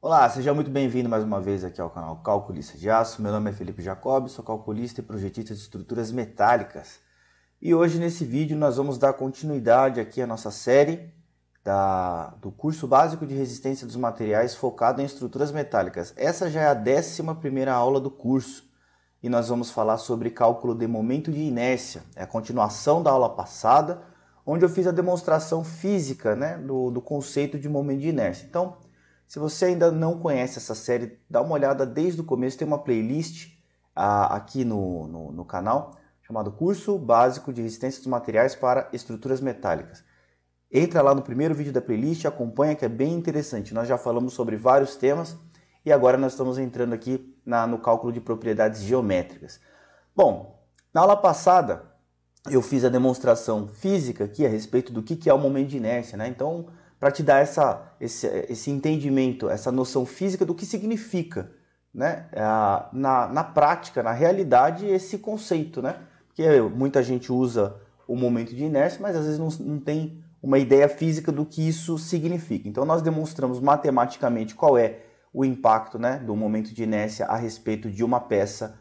Olá, seja muito bem-vindo mais uma vez aqui ao canal Calculista de Aço. Meu nome é Felipe Jacob, sou calculista e projetista de estruturas metálicas. E hoje nesse vídeo nós vamos dar continuidade aqui à nossa série do curso básico de resistência dos materiais focado em estruturas metálicas. Essa já é a 11ª aula do curso e nós vamos falar sobre cálculo de momento de inércia. É a continuação da aula passada, onde eu fiz a demonstração física, do conceito de momento de inércia. Então, se você ainda não conhece essa série, dá uma olhada desde o começo. Tem uma playlist aqui no canal, chamado Curso Básico de Resistência dos Materiais para Estruturas Metálicas. Entra lá no primeiro vídeo da playlist, acompanha que é bem interessante. Nós já falamos sobre vários temas e agora nós estamos entrando aqui no cálculo de propriedades geométricas. Bom, na aula passada eu fiz a demonstração física aqui a respeito do que é o momento de inércia, né? Então, para te dar esse entendimento, essa noção física do que significa, né? Na prática, na realidade, esse conceito, né? Porque muita gente usa o momento de inércia, mas às vezes não tem uma ideia física do que isso significa. Então nós demonstramos matematicamente qual é o impacto, né, do momento de inércia a respeito de uma peça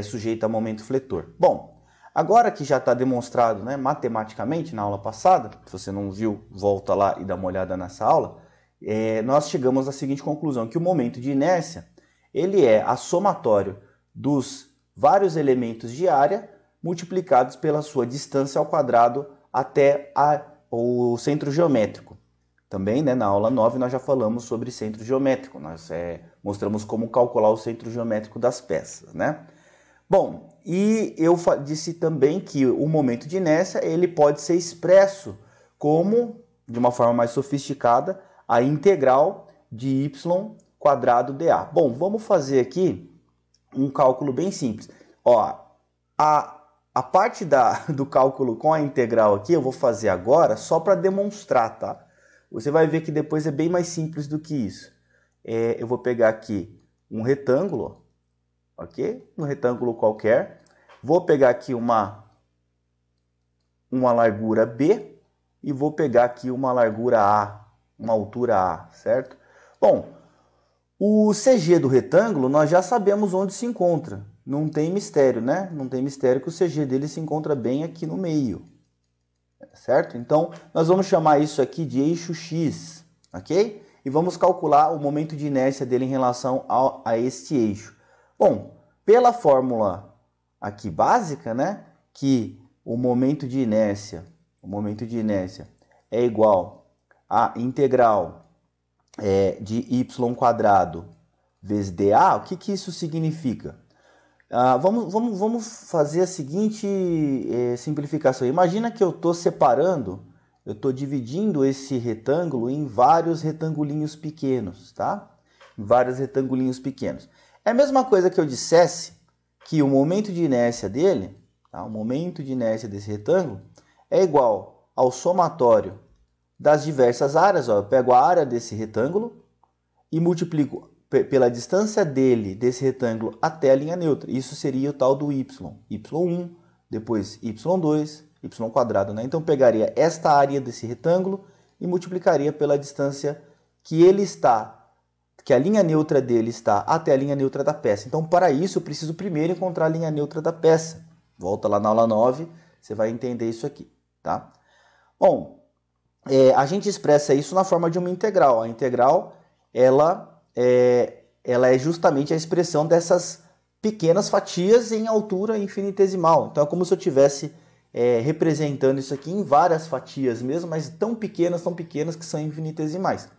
sujeita a momento fletor. Bom, agora que já está demonstrado, né, matematicamente na aula passada, se você não viu, volta lá e dá uma olhada nessa aula, nós chegamos à seguinte conclusão, que o momento de inércia ele é a somatório dos vários elementos de área multiplicados pela sua distância ao quadrado até o centro geométrico. Também, né, na aula 9 nós já falamos sobre centro geométrico, nós mostramos como calcular o centro geométrico das peças, né? Bom, e eu disse também que o momento de inércia ele pode ser expresso como, de uma forma mais sofisticada, a integral de y quadrado dA. Bom, vamos fazer aqui um cálculo bem simples. Ó, a parte do cálculo com a integral aqui eu vou fazer agora só para demonstrar, tá? Você vai ver que depois é bem mais simples do que isso. Eu vou pegar aqui um retângulo, ok? Um retângulo qualquer. Vou pegar aqui uma largura B e vou pegar aqui uma largura A, uma altura A, certo? Bom, o CG do retângulo nós já sabemos onde se encontra. Não tem mistério, né? Não tem mistério que o CG dele se encontra bem aqui no meio, certo? Então, nós vamos chamar isso aqui de eixo X, ok? E vamos calcular o momento de inércia dele em relação a este eixo. Bom, pela fórmula aqui básica, né? Que o momento de inércia é igual a integral de y quadrado vezes dA. O que isso significa? Vamos fazer a seguinte simplificação. Imagina que eu estou dividindo esse retângulo em vários retangulinhos pequenos, tá? Em vários retangulinhos pequenos. É a mesma coisa que eu dissesse que o momento de inércia dele, tá? O momento de inércia desse retângulo é igual ao somatório das diversas áreas. Ó, eu pego a área desse retângulo e multiplico pela distância desse retângulo até a linha neutra. Isso seria o tal do y. y1, depois y2, y quadrado, né? Então, eu pegaria esta área desse retângulo e multiplicaria pela distância que a linha neutra dele está até a linha neutra da peça. Então, para isso, eu preciso primeiro encontrar a linha neutra da peça. Volta lá na aula 9, você vai entender isso aqui, tá? Bom, a gente expressa isso na forma de uma integral. A integral, ela é justamente a expressão dessas pequenas fatias em altura infinitesimal. Então é como se eu estivesse representando isso aqui em várias fatias mesmo, mas tão pequenas que são infinitesimais.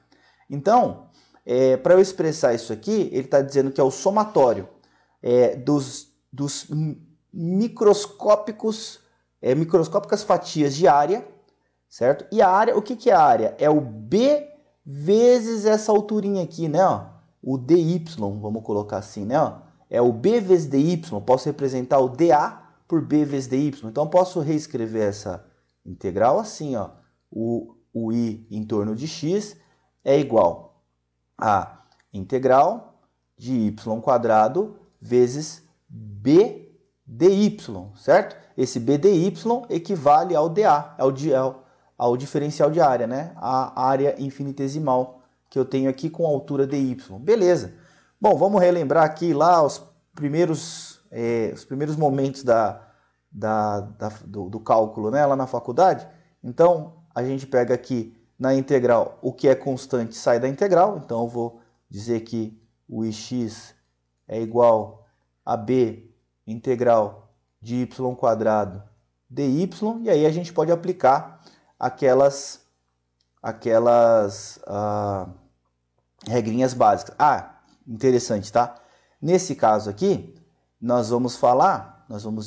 Então, para eu expressar isso aqui, ele está dizendo que é o somatório dos microscópicas fatias de área, certo? E a área, o que é a área? É o B vezes essa alturinha aqui, né? Ó, o dy, vamos colocar assim, né? Ó, é o b vezes dy, posso representar o dA por b vezes dy. Então, eu posso reescrever essa integral assim, ó. O i em torno de x é igual a integral de y quadrado vezes b dy, certo? Esse b dy equivale ao dA, ao diferencial de área, né? A área infinitesimal que eu tenho aqui com a altura dy. Beleza. Bom, vamos relembrar aqui lá os primeiros momentos do cálculo, né, lá na faculdade. Então, a gente pega aqui na integral o que é constante sai da integral. Então, eu vou dizer que o ix é igual a b integral de y² dy. E aí a gente pode aplicar aquelas regrinhas básicas. Interessante, tá? Nesse caso aqui, nós vamos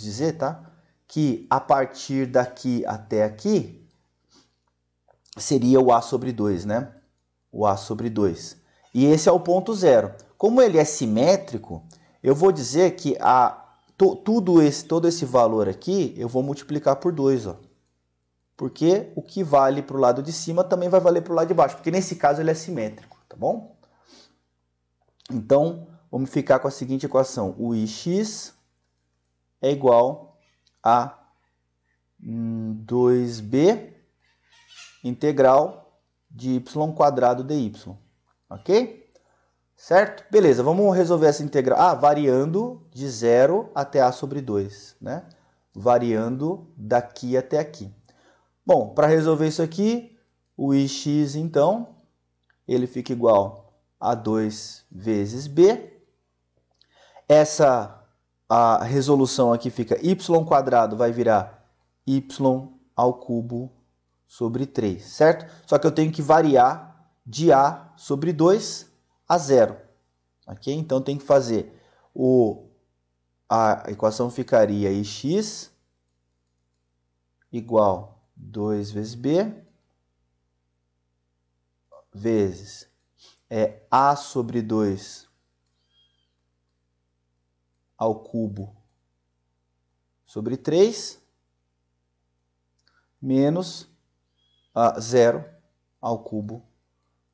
dizer, tá? Que a partir daqui até aqui seria o a sobre 2, né? O a sobre 2. E esse é o ponto zero. Como ele é simétrico, eu vou dizer que todo esse valor aqui eu vou multiplicar por 2, ó. Porque o que vale para o lado de cima também vai valer para o lado de baixo, porque nesse caso ele é simétrico, tá bom? Então, vamos ficar com a seguinte equação. O ix é igual a 2b integral de y² dy. Ok? Certo? Beleza, vamos resolver essa integral. Variando de 0 até a sobre 2, né? Variando daqui até aqui. Bom, para resolver isso aqui, o ix, então, ele fica igual a 2 vezes b. A resolução aqui fica y² vai virar y² sobre 3, certo? Só que eu tenho que variar de a sobre 2 a 0. Ok? Então, tem que fazer a equação ficaria ix igual 2 vezes b vezes a sobre 2 ao cubo sobre 3 menos 0 ao cubo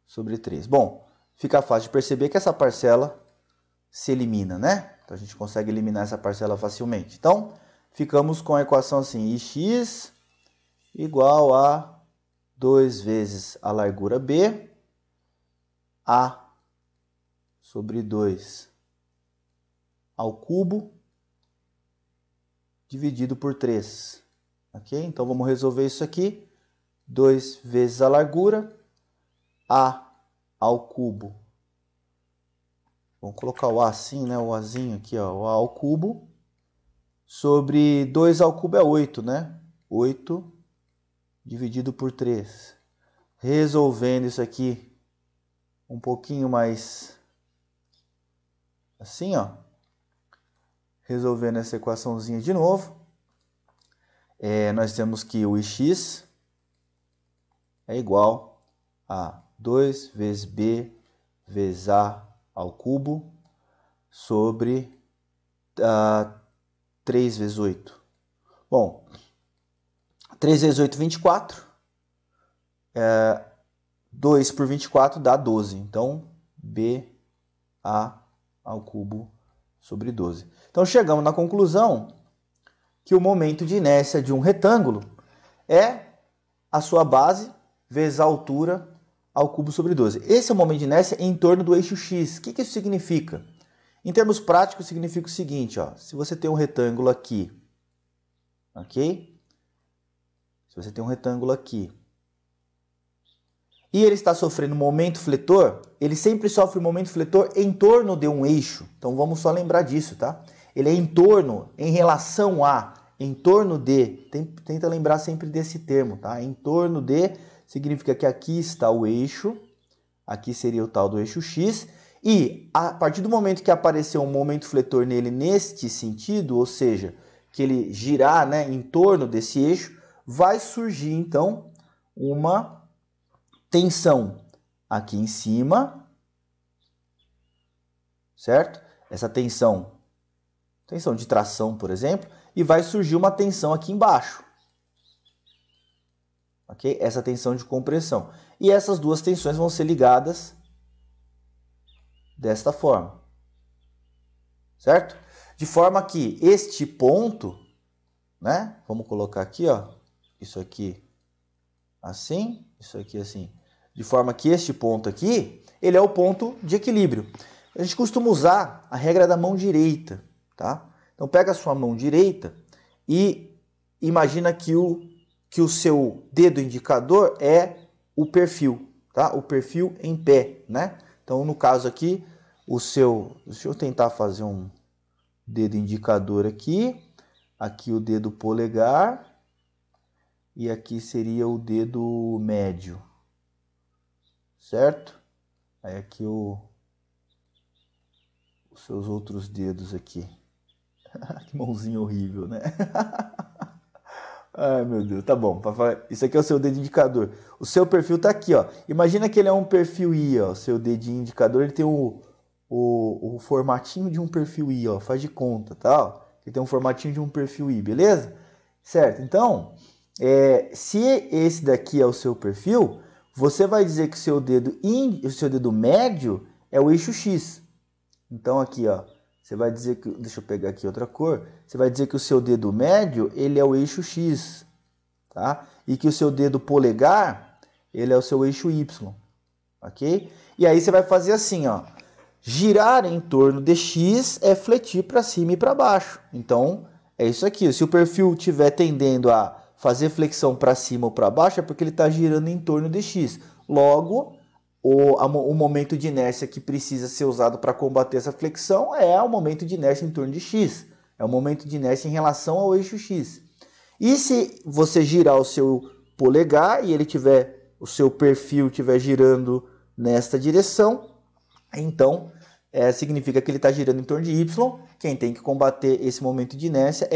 sobre 3. Bom, fica fácil de perceber que essa parcela se elimina, né? Então, a gente consegue eliminar essa parcela facilmente. Então, ficamos com a equação assim, ix igual a 2 vezes a largura b, a sobre 2 ao cubo, dividido por 3. Ok? Então, vamos resolver isso aqui. 2 vezes a largura, a ao cubo. Vamos colocar o a assim, né? O azinho aqui, ó, o a ao cubo. Sobre 2 ao cubo é 8, né? 8 dividido por 3. Resolvendo isso aqui um pouquinho mais assim, ó. Resolvendo essa equaçãozinha de novo. Nós temos que o ix é igual a 2 vezes b vezes a ao cubo sobre 3 vezes 8. Bom, 3 vezes 8, 24. 2 por 24 dá 12. Então, b a ao cubo sobre 12. Então, chegamos na conclusão que o momento de inércia de um retângulo é a sua base vezes a altura ao cubo sobre 12. Esse é o momento de inércia em torno do eixo x. O que isso significa? Em termos práticos, significa o seguinte, ó, se você tem um retângulo aqui, ok? Se você tem um retângulo aqui e ele está sofrendo momento fletor, ele sempre sofre momento fletor em torno de um eixo. Então, vamos só lembrar disso, tá? Ele é em torno, em relação a, em torno de. Tenta lembrar sempre desse termo, tá? Em torno de significa que aqui está o eixo, aqui seria o tal do eixo x, e a partir do momento que apareceu um momento fletor nele neste sentido, ou seja, que ele girar, né, em torno desse eixo, vai surgir então uma tensão aqui em cima, certo? Essa tensão de tração, por exemplo, e vai surgir uma tensão aqui embaixo. Ok? Essa tensão de compressão. E essas duas tensões vão ser ligadas desta forma. Certo? De forma que este ponto, né? Vamos colocar aqui, ó, isso aqui assim, isso aqui assim. De forma que este ponto aqui, ele é o ponto de equilíbrio. A gente costuma usar a regra da mão direita, tá? Então pega a sua mão direita e imagina que o seu dedo indicador é o perfil, tá? O perfil em pé, né? Então no caso aqui, deixa eu tentar fazer um dedo indicador aqui o dedo polegar e aqui seria o dedo médio, certo? Aí aqui os seus outros dedos aqui. Que mãozinha horrível, né? Ai, meu Deus, tá bom. Isso aqui é o seu dedo indicador. O seu perfil tá aqui, ó. Imagina que ele é um perfil I, ó. O seu dedinho indicador, ele tem o formatinho de um perfil I, ó. Faz de conta, tá? Ó. Ele tem um formatinho de um perfil I, beleza? Certo, então, se esse daqui é o seu perfil, você vai dizer que o seu dedo médio é o eixo X. Então aqui, ó, você vai dizer que, deixa eu pegar aqui outra cor, você vai dizer que o seu dedo médio, ele é o eixo X, tá? E que o seu dedo polegar, ele é o seu eixo Y, ok? E aí você vai fazer assim, ó, girar em torno de X é fletir para cima e para baixo. Então, é isso aqui. Se o perfil estiver tendendo a fazer flexão para cima ou para baixo, é porque ele está girando em torno de X. Logo, o momento de inércia que precisa ser usado para combater essa flexão é o momento de inércia em torno de X. É o momento de inércia em relação ao eixo X. E se você girar o seu polegar e o seu perfil estiver girando nesta direção, então significa que ele está girando em torno de Y. Quem tem que combater esse momento de inércia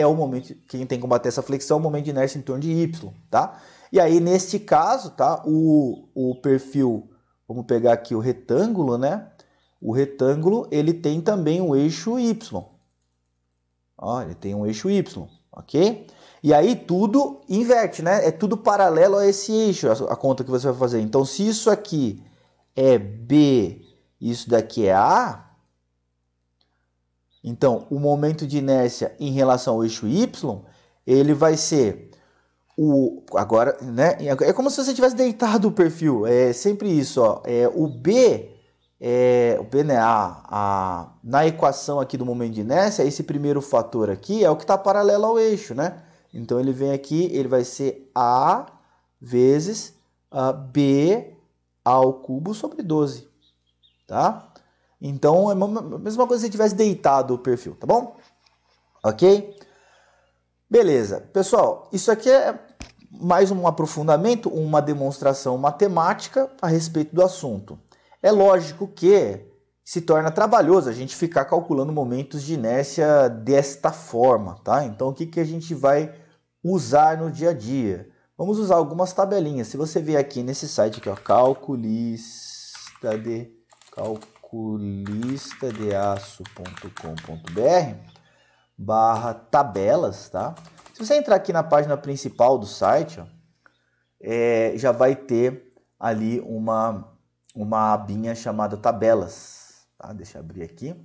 quem tem que combater essa flexão é o momento de inércia em torno de Y, tá? E aí, neste caso, tá, o perfil, vamos pegar aqui o retângulo, né? O retângulo, ele tem também um eixo Y. Ó, ele tem um eixo Y, ok? E aí tudo inverte, né? É tudo paralelo a esse eixo, a conta que você vai fazer. Então, se isso aqui é B, isso daqui é A, então o momento de inércia em relação ao eixo Y, ele vai ser agora, né? É como se você tivesse deitado o perfil. É sempre isso, ó. O B, né? Na equação aqui do momento de inércia, esse primeiro fator aqui é o que está paralelo ao eixo, né? Então ele vem aqui, ele vai ser A vezes B ao cubo sobre 12, tá? Então é a mesma coisa se você tivesse deitado o perfil, tá bom? Ok? Beleza. Pessoal, isso aqui é mais um aprofundamento, uma demonstração matemática a respeito do assunto. É lógico que se torna trabalhoso a gente ficar calculando momentos de inércia desta forma, tá? Então o que a gente vai usar no dia a dia? Vamos usar algumas tabelinhas. Se você vier aqui nesse site aqui, ó, calculistadeaço.com.br/tabelas, tá? Se você entrar aqui na página principal do site, ó, já vai ter ali uma abinha chamada tabelas, tá? Deixa eu abrir aqui.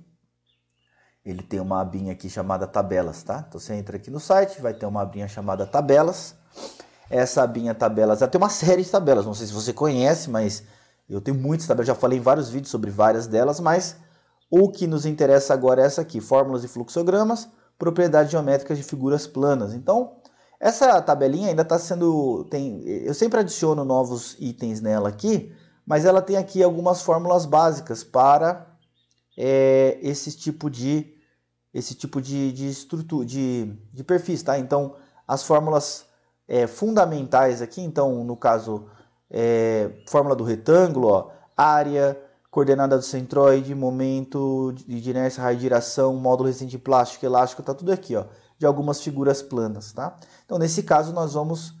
Ele tem uma abinha aqui chamada tabelas, tá? Então você entra aqui no site, vai ter uma abinha chamada tabelas. Essa abinha tabelas, ela tem uma série de tabelas, não sei se você conhece, mas eu tenho muitas tabelas, já falei em vários vídeos sobre várias delas, mas o que nos interessa agora é essa aqui, fórmulas e fluxogramas, propriedades geométricas de figuras planas. Então, essa tabelinha ainda está sendo... eu sempre adiciono novos itens nela aqui, mas ela tem aqui algumas fórmulas básicas para esse tipo de estrutura, de perfis, tá? Então, as fórmulas fundamentais aqui, então, no caso, fórmula do retângulo, ó, área, coordenada do centroide, momento de inércia, raio de giração, módulo resistente plástico, elástico, tá tudo aqui, ó, de algumas figuras planas, tá? Então, nesse caso, nós vamos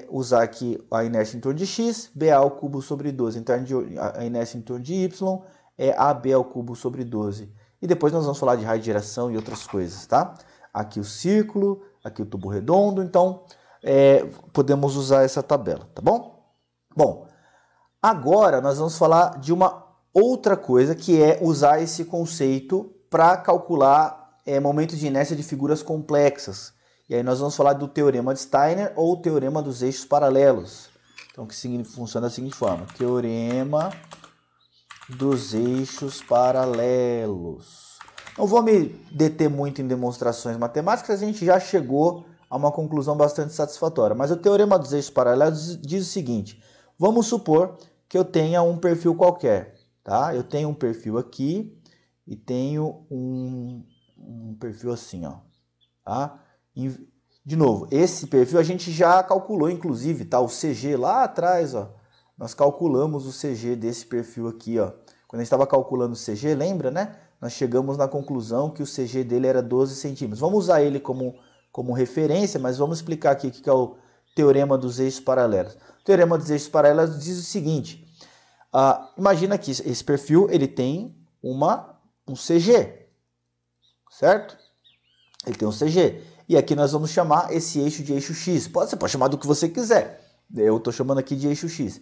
usar aqui a inércia em torno de x, BA ao cubo sobre 12. Então, a inércia em torno de y é AB ao cubo sobre 12. E depois nós vamos falar de raio de giração e outras coisas, tá? Aqui o círculo, aqui o tubo redondo, então podemos usar essa tabela, tá bom? Bom, agora nós vamos falar de uma outra coisa, que é usar esse conceito para calcular momentos de inércia de figuras complexas. E aí nós vamos falar do teorema de Steiner ou teorema dos eixos paralelos. Então, que funciona da seguinte forma: teorema dos eixos paralelos. Não vou me deter muito em demonstrações matemáticas, a gente já chegou a uma conclusão bastante satisfatória. Mas o teorema dos eixos paralelos diz o seguinte: vamos supor que eu tenha um perfil qualquer, tá? Eu tenho um perfil aqui e tenho um perfil assim, ó, tá? De novo, esse perfil a gente já calculou, inclusive, tá? O CG lá atrás, ó. Nós calculamos o CG desse perfil aqui, ó. Quando a gente estava calculando o CG, lembra, né? Nós chegamos na conclusão que o CG dele era 12 centímetros. Vamos usar ele como referência, mas vamos explicar aqui o que é o teorema dos eixos paralelos. O teorema dos eixos paralelos diz o seguinte: imagina que esse perfil ele tem um CG, certo? Ele tem um CG. E aqui nós vamos chamar esse eixo de eixo X. Você pode chamar do que você quiser. Eu estou chamando aqui de eixo X.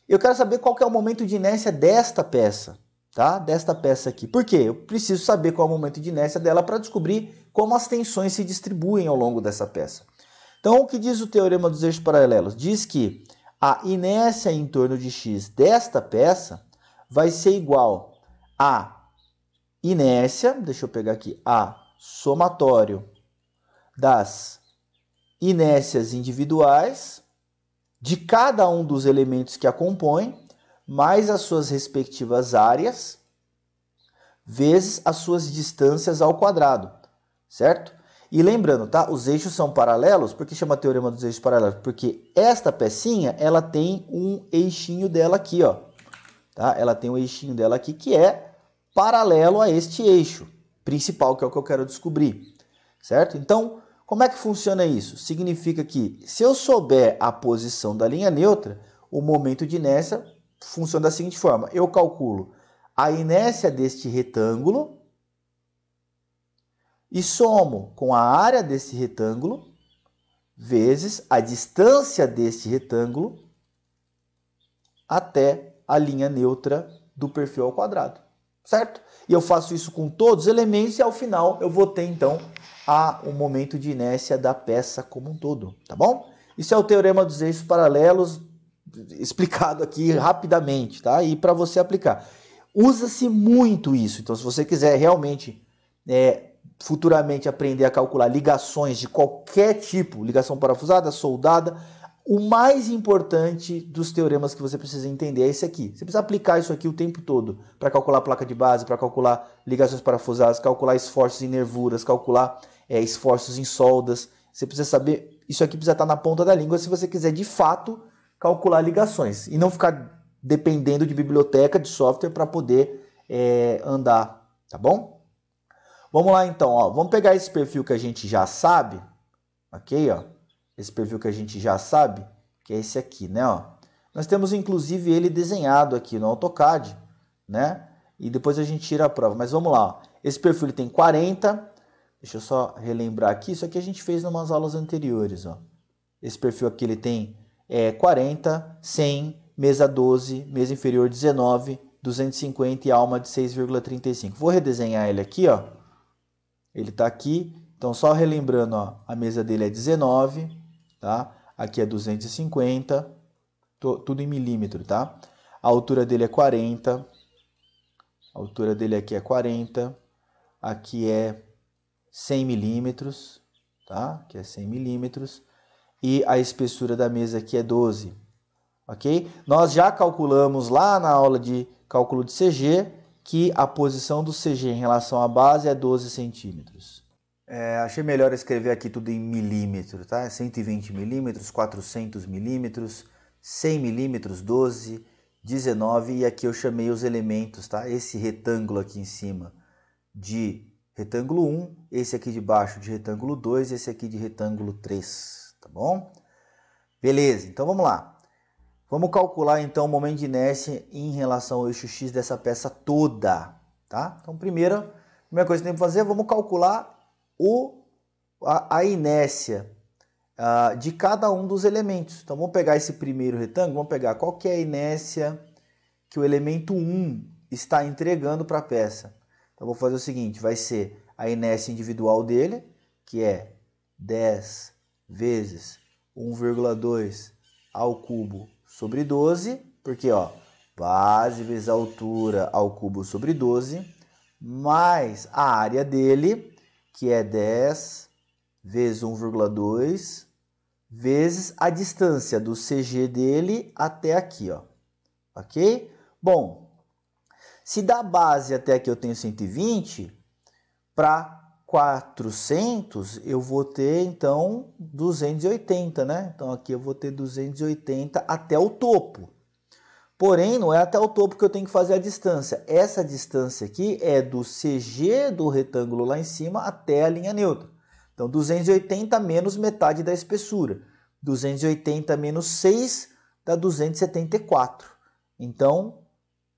Eu quero saber qual que é o momento de inércia desta peça, tá? Desta peça aqui. Por quê? Eu preciso saber qual é o momento de inércia dela para descobrir como as tensões se distribuem ao longo dessa peça. Então, o que diz o teorema dos eixos paralelos? Diz que a inércia em torno de X desta peça vai ser igual a inércia, deixa eu pegar aqui, a somatório das inércias individuais de cada um dos elementos que a compõem, mais as suas respectivas áreas, vezes as suas distâncias ao quadrado, certo? E lembrando, tá? Os eixos são paralelos, por que chama teorema dos eixos paralelos? Porque esta pecinha, ela tem um eixinho dela aqui, ó. Tá? Ela tem um eixinho dela aqui que é paralelo a este eixo principal, que é o que eu quero descobrir, certo? Então, como é que funciona isso? Significa que, se eu souber a posição da linha neutra, o momento de inércia funciona da seguinte forma: eu calculo a inércia deste retângulo e somo com a área desse retângulo vezes a distância deste retângulo até a linha neutra do perfil ao quadrado, certo? E eu faço isso com todos os elementos e ao final eu vou ter então o momento de inércia da peça como um todo, tá bom? Isso é o teorema dos eixos paralelos, explicado aqui rapidamente, tá? E para você aplicar. Usa-se muito isso, então se você quiser realmente futuramente aprender a calcular ligações de qualquer tipo, ligação parafusada, soldada, o mais importante dos teoremas que você precisa entender é esse aqui. Você precisa aplicar isso aqui o tempo todo para calcular a placa de base, para calcular ligações parafusadas, calcular esforços em nervuras, calcular esforços em soldas. Você precisa saber, isso aqui precisa estar na ponta da língua se você quiser de fato calcular ligações e não ficar dependendo de biblioteca, de software para poder andar, tá bom? Vamos lá então, ó. Vamos pegar esse perfil que a gente já sabe, ok? Ó. Esse perfil que a gente já sabe, que é esse aqui, né? Ó. Nós temos inclusive ele desenhado aqui no AutoCAD, né? E depois a gente tira a prova. Mas vamos lá, ó. Esse perfil ele tem 40, deixa eu só relembrar aqui, isso aqui a gente fez em umas aulas anteriores, ó. Esse perfil aqui ele tem 40, 100, mesa 12, mesa inferior 19, 250 e alma de 6,35. Vou redesenhar ele aqui, ó. Ele está aqui, então só relembrando, ó, a mesa dele é 19, tá? Aqui é 250, tudo em milímetro, tá? A altura dele é 40, a altura dele aqui é 40, aqui é 100 milímetros, tá? Aqui é 100 milímetros, e a espessura da mesa aqui é 12, ok? Nós já calculamos lá na aula de cálculo de CG que a posição do CG em relação à base é 12 centímetros. Achei melhor escrever aqui tudo em milímetro, tá? 120 milímetros, 400 milímetros, 100 milímetros, 12, 19, e aqui eu chamei os elementos, tá? Esse retângulo aqui em cima de retângulo 1, esse aqui de baixo de retângulo 2, esse aqui de retângulo 3, tá bom? Beleza, então vamos lá. Vamos calcular então o momento de inércia em relação ao eixo X dessa peça toda, tá? Então primeira coisa que tem que fazer, vamos calcular a inércia de cada um dos elementos. Então vamos pegar esse primeiro retângulo, vamos pegar qual que é a inércia que o elemento 1 está entregando para a peça. Então vou fazer o seguinte, vai ser a inércia individual dele, que é 10 vezes 1,2 ao cubo sobre 12, porque ó, base vezes a altura ao cubo sobre 12, mais a área dele, que é 10 vezes 1,2, vezes a distância do CG dele até aqui, ó. Ok? Bom, se da base até aqui eu tenho 120, para 400 eu vou ter, então, 280, né? Então, aqui eu vou ter 280 até o topo. Porém, não é até o topo que eu tenho que fazer a distância. Essa distância aqui é do CG do retângulo lá em cima até a linha neutra. Então, 280 menos metade da espessura. 280 menos 6 dá 274. Então,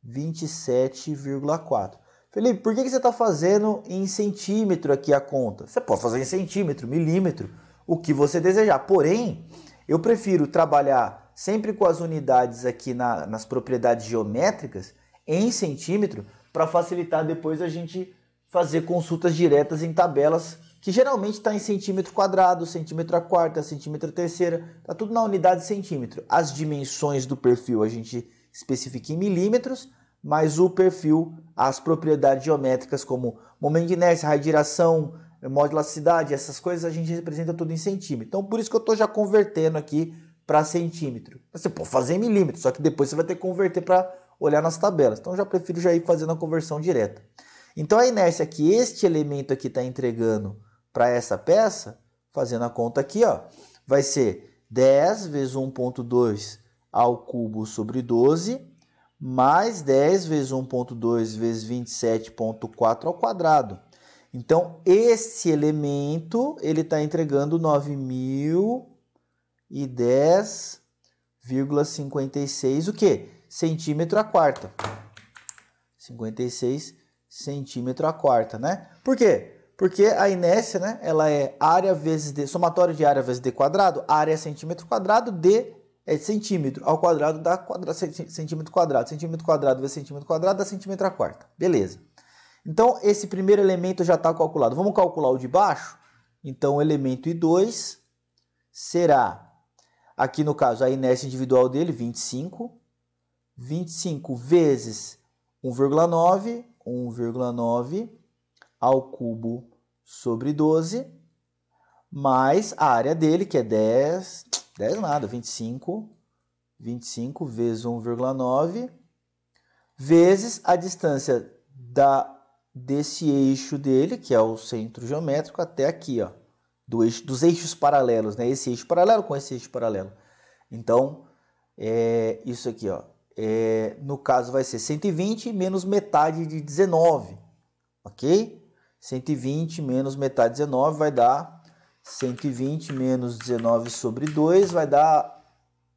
27,4. Felipe, por que você está fazendo em centímetro aqui a conta? Você pode fazer em centímetro, milímetro, o que você desejar. Porém, eu prefiro trabalhar sempre com as unidades aqui nas propriedades geométricas em centímetro para facilitar depois a gente fazer consultas diretas em tabelas que geralmente está em centímetro quadrado, centímetro a quarta, centímetro a terceira, está tudo na unidade de centímetro. As dimensões do perfil a gente especifica em milímetros, mas o perfil, as propriedades geométricas como momento de inércia, raio de giração, modulacidade, essas coisas a gente representa tudo em centímetro. Então por isso que eu estou já convertendo aqui para centímetro. Você pode fazer em milímetro, só que depois você vai ter que converter para olhar nas tabelas. Então eu já prefiro já ir fazendo a conversão direta. Então a inércia que este elemento aqui está entregando para essa peça, fazendo a conta aqui, ó, vai ser 10 vezes 1,2 ao cubo sobre 12, mais 10 vezes 1,2 vezes 27,4 ao quadrado. Então esse elemento ele está entregando 9.010,56 o quê? Centímetro a quarta. 56 centímetro a quarta, né? Por quê? Porque a inércia, né, ela é área vezes D, somatório de área vezes D quadrado, área é centímetro quadrado, D é centímetro ao quadrado dá centímetro quadrado vezes centímetro quadrado dá centímetro a quarta. Beleza. Então, esse primeiro elemento já está calculado. Vamos calcular o de baixo? Então, o elemento I2 será, aqui no caso, a inércia individual dele, 25. 25 vezes 1,9 ao cubo sobre 12, mais a área dele, que é 10 nada, 25 vezes 1,9, vezes a distância desse eixo dele, que é o centro geométrico, até aqui, ó, dos eixos paralelos, né? Esse eixo paralelo com esse eixo paralelo. Então, isso aqui, ó, no caso vai ser 120 menos metade de 19, ok? 120 menos metade de 19 vai dar 120 menos 19 sobre 2 vai dar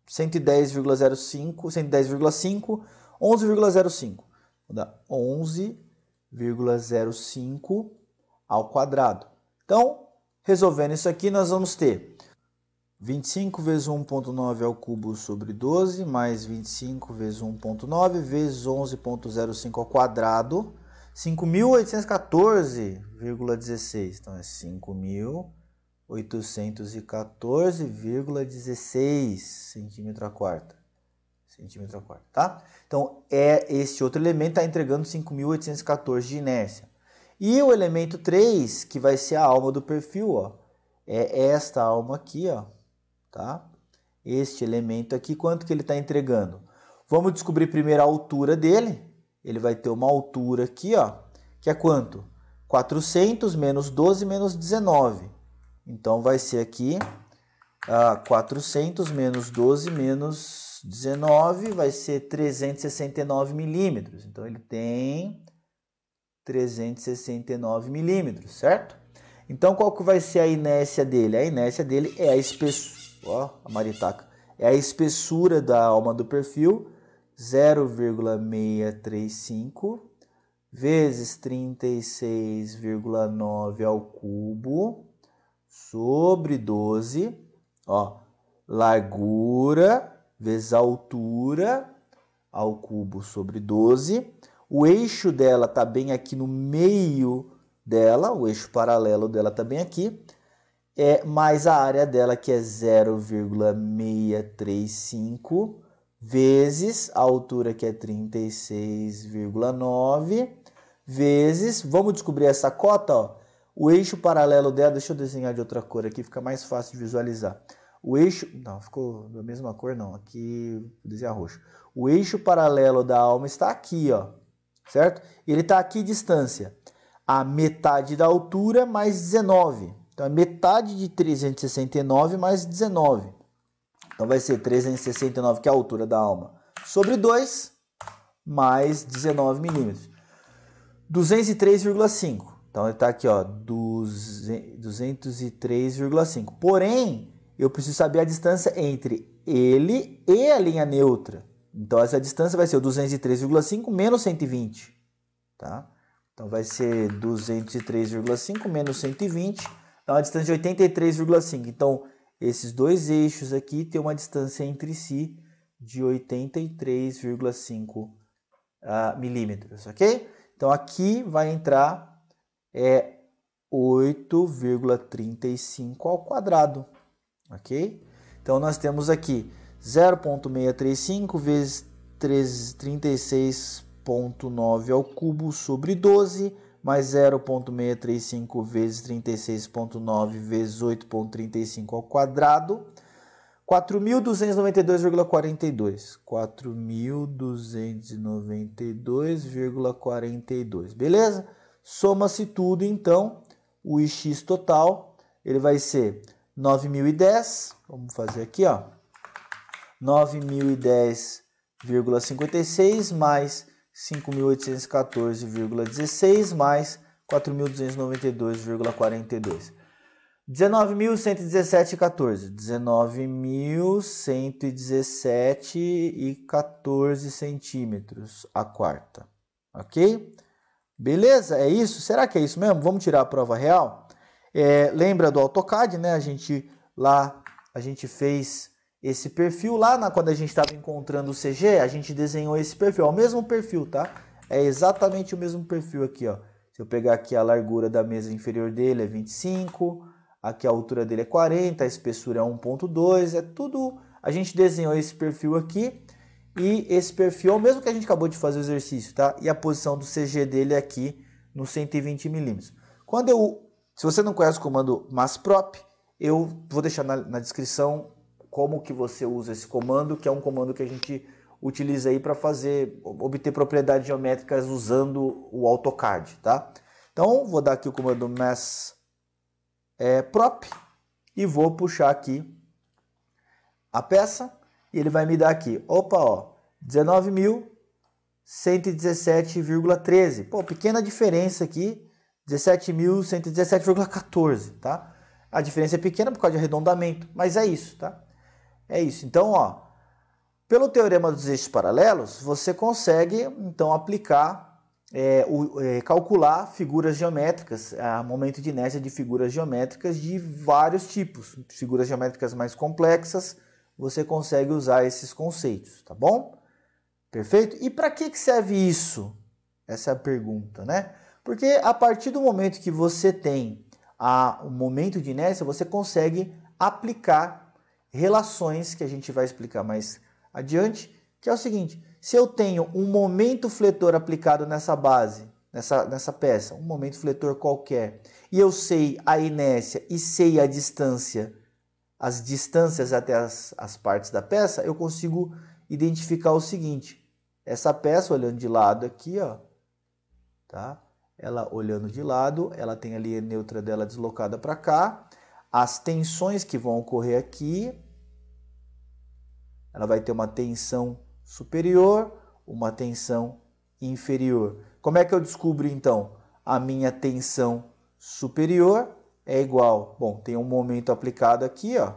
110,05, 110,5, 11,05. Vai dar 11,05 ao quadrado. Então, resolvendo isso aqui, nós vamos ter 25 vezes 1,9 ao cubo sobre 12, mais 25 vezes 1,9 vezes 11,05 ao quadrado, 5.814,16. Então, é 5.814,16 centímetro a quarta. Tá? Então, esse outro elemento está entregando 5.814 de inércia. E o elemento 3, que vai ser a alma do perfil, ó, é esta alma aqui, ó, tá? Este elemento aqui, quanto que ele está entregando? Vamos descobrir primeiro a altura dele. Ele vai ter uma altura aqui, ó, que é quanto? 400 menos 12 menos 19. Então, vai ser aqui 400 menos 12 menos 19 vai ser 369 milímetros. Então, ele tem 369 milímetros, certo? Então, qual que vai ser a inércia dele? A inércia dele é a espessura, ó, a maritaca, é a espessura da alma do perfil, 0,635 vezes 36,9 ao cubo sobre 12, ó, largura vezes altura ao cubo sobre 12. O eixo dela está bem aqui no meio dela, o eixo paralelo dela está bem aqui, mais a área dela que é 0,635 vezes a altura que é 36,9 vezes, vamos descobrir essa cota, ó, o eixo paralelo dela, deixa eu desenhar de outra cor aqui, fica mais fácil de visualizar. O eixo, não, ficou da mesma cor não, aqui vou desenhar roxo. O eixo paralelo da alma está aqui, ó, certo? Ele está aqui distância, a metade da altura mais 19. Então, é metade de 369 mais 19. Então, vai ser 369, que é a altura da alma, sobre 2, mais 19 milímetros. 203,5. Então, ele está aqui, ó, 203,5. Porém, eu preciso saber a distância entre ele e a linha neutra. Então, essa distância vai ser o 203,5 menos 120. Tá? Então, vai ser 203,5 menos 120. Dá uma distância de 83,5. Então, esses dois eixos aqui têm uma distância entre si de 83,5 milímetros, ok? Então, aqui vai entrar 8,35 ao quadrado, ok? Então, nós temos aqui 0,635 vezes 36,9 ao cubo sobre 12, mais 0,635 vezes 36,9 vezes 8,35 ao quadrado, 4.292,42. 4.292,42. Beleza? Soma-se tudo, então, o Ix total, ele vai ser 9.010, vamos fazer aqui, ó, 9.010,56 mais 5.814,16 mais 4.292,42. 19.117,14. 19.117,14 centímetros a quarta. Ok? Beleza? É isso? Será que é isso mesmo? Vamos tirar a prova real? Lembra do AutoCAD, né? A gente fez esse perfil lá, quando a gente estava encontrando o CG, a gente desenhou esse perfil. É o mesmo perfil, tá? É exatamente o mesmo perfil aqui, ó. Se eu pegar aqui a largura da mesa inferior dele é 25, aqui a altura dele é 40, a espessura é 1,2, é tudo... A gente desenhou esse perfil aqui e esse perfil é o mesmo que a gente acabou de fazer o exercício, tá? E a posição do CG dele é aqui no 120 milímetros. Se você não conhece o comando MassProp, eu vou deixar na descrição como que você usa esse comando, que é um comando que a gente utiliza aí para obter propriedades geométricas usando o AutoCAD, tá? Então, vou dar aqui o comando MassProp e vou puxar aqui a peça e ele vai me dar aqui, 19.117,13. Pô, pequena diferença aqui, 17.117,14, tá? A diferença é pequena por causa de arredondamento, mas é isso, tá? É isso. Então, ó, pelo teorema dos eixos paralelos, você consegue, então, aplicar, calcular figuras geométricas, momento de inércia de figuras geométricas de vários tipos. Figuras geométricas mais complexas, você consegue usar esses conceitos, tá bom? Perfeito? E para que serve isso? Essa é a pergunta, né? Porque a partir do momento que você tem o momento de inércia, você consegue aplicar relações que a gente vai explicar mais adiante, que é o seguinte: se eu tenho um momento fletor aplicado nessa base, nessa peça, um momento fletor qualquer, e eu sei a inércia e sei a distância, as distâncias até as partes da peça, eu consigo identificar o seguinte: essa peça, olhando de lado aqui, ó, tá? Ela olhando de lado, ela tem a linha neutra dela deslocada para cá, as tensões que vão ocorrer aqui, ela vai ter uma tensão superior, uma tensão inferior. Como é que eu descubro, então? A minha tensão superior é igual... Bom, tem um momento aplicado aqui, ó.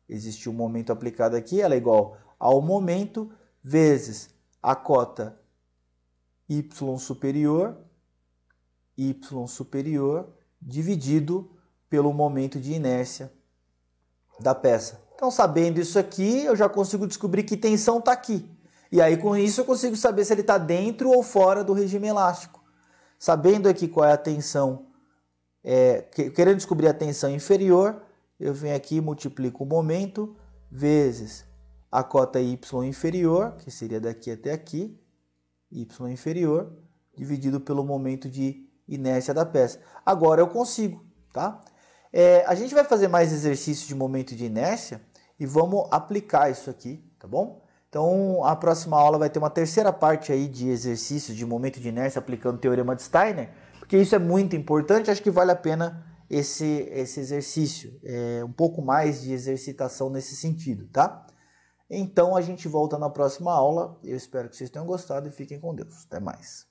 Existe um momento aplicado aqui, ela é igual ao momento vezes a cota Y superior dividido pelo momento de inércia da peça. Então, sabendo isso aqui, eu já consigo descobrir que tensão está aqui. E aí, com isso, eu consigo saber se ele está dentro ou fora do regime elástico. Sabendo aqui qual é a tensão, querendo descobrir a tensão inferior, eu venho aqui e multiplico o momento vezes a cota y inferior, que seria daqui até aqui, y inferior, dividido pelo momento de inércia da peça. Agora eu consigo, tá? A gente vai fazer mais exercícios de momento de inércia e vamos aplicar isso aqui, tá bom? Então, a próxima aula vai ter uma terceira parte aí de exercícios de momento de inércia aplicando o Teorema de Steiner, porque isso é muito importante, acho que vale a pena esse exercício, um pouco mais de exercitação nesse sentido, tá? Então, a gente volta na próxima aula, eu espero que vocês tenham gostado e fiquem com Deus. Até mais.